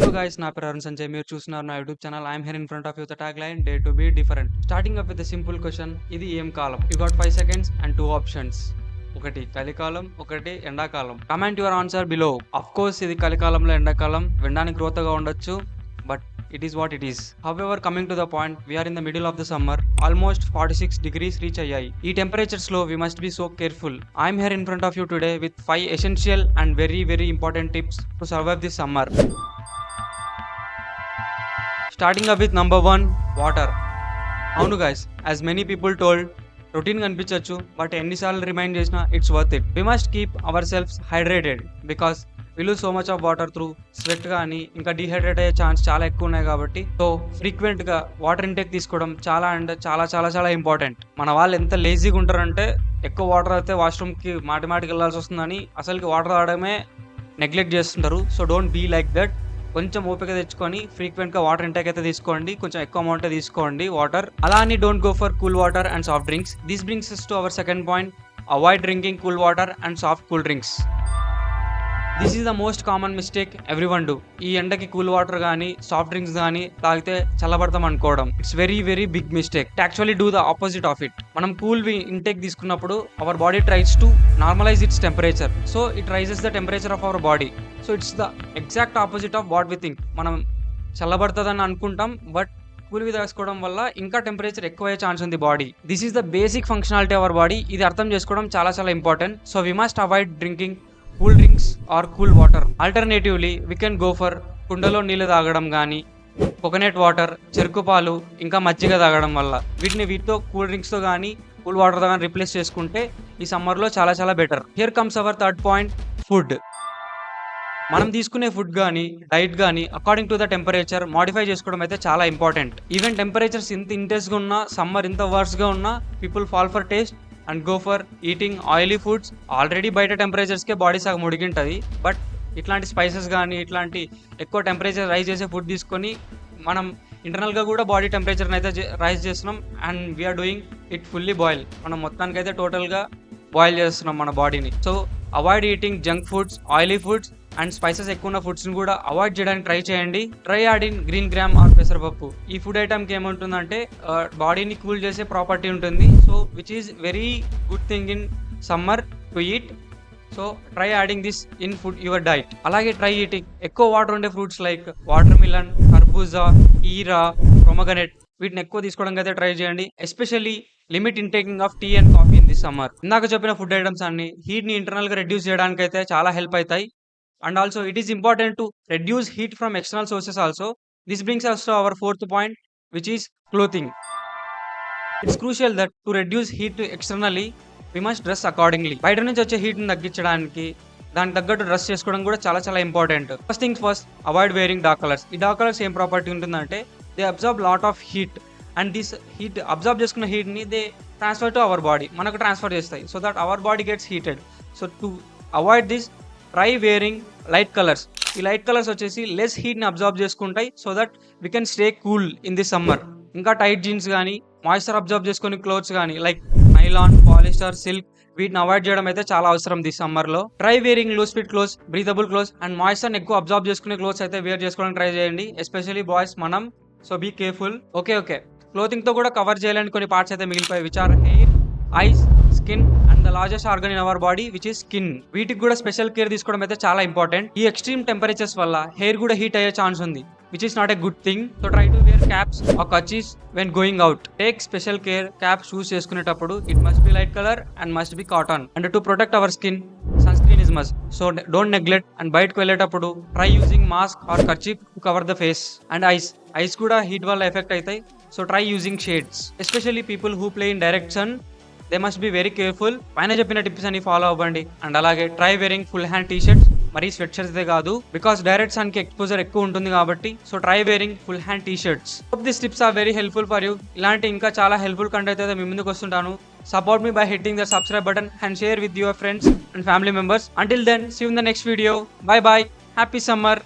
Hello guys, నా పేరు అరుణ్ సంజయ్. మీరు చూస్తున్నారు నా YouTube channel. I'm here in front of you the tag line day to be different. Starting up with simple question. ఇది ఏం కాలం? You got 5 seconds and 2 options. ఒకటి చలికాలం, ఒకటి ఎండాకాలం. Comment your answer below. Of course ఇది చలికాలంలో ఎండాకాలం వినడానికి గ్రోత్గా ఉండొచ్చు, but it is what it is. However, coming to the point, we are in the middle of the summer. Almost 46 degrees reach ayyayi. Ee temperatures low, we must be so careful. I am here in front of you today with 5 essential and very important tips to survive this summer. Starting up with number 1, water. Avunu guys, as many people told, routine కనిపించచ్చు, but ఎన్నిసార్లు remind చేసినా it's worth it. We must keep our selves hydrated because we lose so much of water through sweat కానీ ఇంకా dehydrate అయ్యే chance చాలా ఎక్కువ ఉన్నాయి. కాబట్టి సో ఫ్రీక్వెంట్ గా వాటర్ ఇంటేక్ తీసుకోవడం చాలా అండ్ చాలా ఇంపార్టెంట్. మన వాళ్ళు ఎంత లేజీగా ఉంటారంటే ఎక్కువ వాటర్ అయితే వాష్రూమ్ కి మాటికి వెళ్ళాల్సి వస్తుందని అసలుకి వాటర్ తాగడమే నెగ్లెక్ట్ చేస్తుంటారు. So don't be like that. కొంచెం ఓపిక తెచ్చుకొని ఫ్రీక్వెంట్ గా వాటర్ ఇంటేక్ అయితే తీసుకోండి, కొంచెం ఎక్కువ అమౌంట్ తీసుకోండి వాటర్. అలా అని don't go for cool water and soft drinks. This brings us to our second point. Avoid drinking cool water and soft cool drinks. This is the most common mistake everyone do. ఈ ఎండకి cool water కానీ soft drinks కానీ తాగితే చల్లబడతాం అనుకోవడం, it's very big mistake. Actually do the opposite of it. మనం cool intake తీసుకున్నప్పుడు our body tries to normalise its temperature. So it rises the temperature of our body. So it's the exact opposite of what we think. మనం చల్లబడుతుందని అనుకుంటాం, but cool తీసుకోవడం వల్ల ఇంకా temperature ఎక్కువ అయ్యే ఛాన్స్ ఉంది body. This is the basic functionality our body. ఇది అర్థం చేసుకోవడం చాలా important. So we must avoid drinking cool drinks or cool water. Alternatively we can go for కుండలో నీళ్ళు తాగడం కానీ, కోకోనట్ వాటర్, చెరుకు పాలు, ఇంకా మజ్జిగ తాగడం వల్ల వీటితో కూల్ డ్రింక్స్తో కానీ కూల్ వాటర్తో కానీ రిప్లేస్ చేసుకుంటే ఈ సమ్మర్లో చాలా better. Here comes hour third point, food. మనం తీసుకునే ఫుడ్ కానీ డైట్ కానీ according to the temperature modify చేసుకోవడం అయితే చాలా ఇంపార్టెంట్. ఈవెన్ టెంపరేచర్స్ ఇంత ఇంటెన్స్గా ఉన్నా, సమ్మర్ ఇంత వర్స్గా ఉన్నా, people fall for taste and go for eating oily foods. Already బయట టెంపరేచర్స్కే బాడీ సగం ఉడికింటుంది, బట్ ఇట్లాంటి స్పైసెస్ కానీ ఇట్లాంటి ఎక్కువ టెంపరేచర్ రైజ్ చేసే ఫుడ్ తీసుకొని మనం ఇంటర్నల్గా కూడా బాడీ టెంపరేచర్ని అయితే రైజ్ చేస్తున్నాం. And we're doing it fully boil. మనం మొత్తానికైతే టోటల్గా బాయిల్ చేస్తున్నాం మన బాడీని. So avoid eating junk foods, oily foods and spices ఎక్కువ ఉన్న ఫుడ్స్ని కూడా అవాయిడ్ చేయడానికి ట్రై చేయండి. Try adding green gram or పెసరపప్పు. ఈ ఫుడ్ ఐటమ్కి ఏముంటుందంటే బాడీని కూల్ చేసే ప్రాపర్టీ ఉంటుంది. So which is very good thing in summer to eat. So try adding this in food your diet. అలాగే ట్రై ఈటింగ్ ఎక్కువ వాటర్ ఉండే ఫ్రూట్స్ లైక్ వాటర్ మిలన్, కర్బూజా, కీరా, పొమగ్రనేట్. వీటిని ఎక్కువ తీసుకోవడానికి అయితే ట్రై చేయండి. Especially limit intaking of tea and coffee in this summer. ఇందాక చెప్పిన ఫుడ్ ఐటమ్స్ అన్ని హీట్ని ఇంటర్నల్గా రెడ్యూస్ చేయడానికి అయితే చాలా హెల్ప్ అవుతాయి. And also it is important to reduce heat from external sources also. This brings us to our fourth point, which is clothing. It's crucial that to reduce heat externally, we must dress accordingly. బయట నుంచి వచ్చే హీట్ని తగ్గించడానికి దానికి తగ్గట్టు dress చేసుకోవడం కూడా చాలా important. First things first, avoid wearing dark colours. ఈ డార్క్ కలర్స్ ఏం ప్రాపర్టీ ఉంటుందంటే they absorb lot of heat and this heat absorb చేసుకున్న హీట్ని they transfer to our body, మనకు ట్రాన్స్ఫర్ చేస్తాయి. So that our body gets heated. So to avoid this, try wearing light colours. ఈ light colours వచ్చేసి less హీట్ని absorb చేసుకుంటాయి. So that we can stay cool in this summer. ఇంకా tight jeans కానీ moisture absorb చేసుకునే clothes కానీ like nylon, polyester, silk, వీటిని avoid చేయడం అయితే చాలా అవసరం దిస్ సమ్మర్లో. Try wearing loose fit clothes, breathable clothes and మాయిశ్చర్ని ఎక్కువ అబ్జర్వ్ చేసుకునే క్లోత్స్ అయితే వేర్ చేసుకోవడానికి ట్రై చేయండి, ఎస్పెషల్లీ బాయ్స్ మనం. So be careful. ఓకే క్లోతింగ్తో కూడా కవర్ చేయలేని కొన్ని పార్ట్స్ అయితే మిగిలిపోయాయి, which are hair, eyes, skin and the largest organ in our body which is skin. వీటికి కూడా స్పెషల్ కేర్ తీసుకోవడం అయితే చాలా ఇంపార్టెంట్. ఈ ఎక్స్ట్రీమ్ టెంపరేచర్స్ వల్ల హెయిర్ కూడా హీట్ అయ్యే ఛాన్స్ ఉంది, which is not a good thing. So try to wear caps or kerchiefs when going out. Take special care. Cap choose చేసుకునేటప్పుడు it must be light colour and must be cotton. And to protect our skin, sunscreen is must. So don't neglect. And బయటకు వెళ్ళేటప్పుడు try using mask or kerchief to cover the face. And eyes కూడా heat వల్ల effect అవుతాయి. So try using shades, especially people who play in direct sun. They must be very careful. పైన చెప్పిన tips అన్ని follow అవ్వండి. And అలాగే try wearing full hand T shirts, మరీ sweatshirts అయితే కాదు, బికాస్ డైరెక్ట్ సన్ కి ఎక్స్పోజర్ ఎక్కువ ఉంటుంది కాబట్టి. So try wearing full hand T shirts. Hope this tips are very helpful for you. ఇలాంటి ఇంకా చాలా హెల్ప్ఫుల్ కంటెంట్ అయితే మీ ముందుకు వస్తుంటాను. సపోర్ట్ మీ by hitting the subscribe button and share with your friends and family members. Until then, see you in the next video. Bye. Happy summer.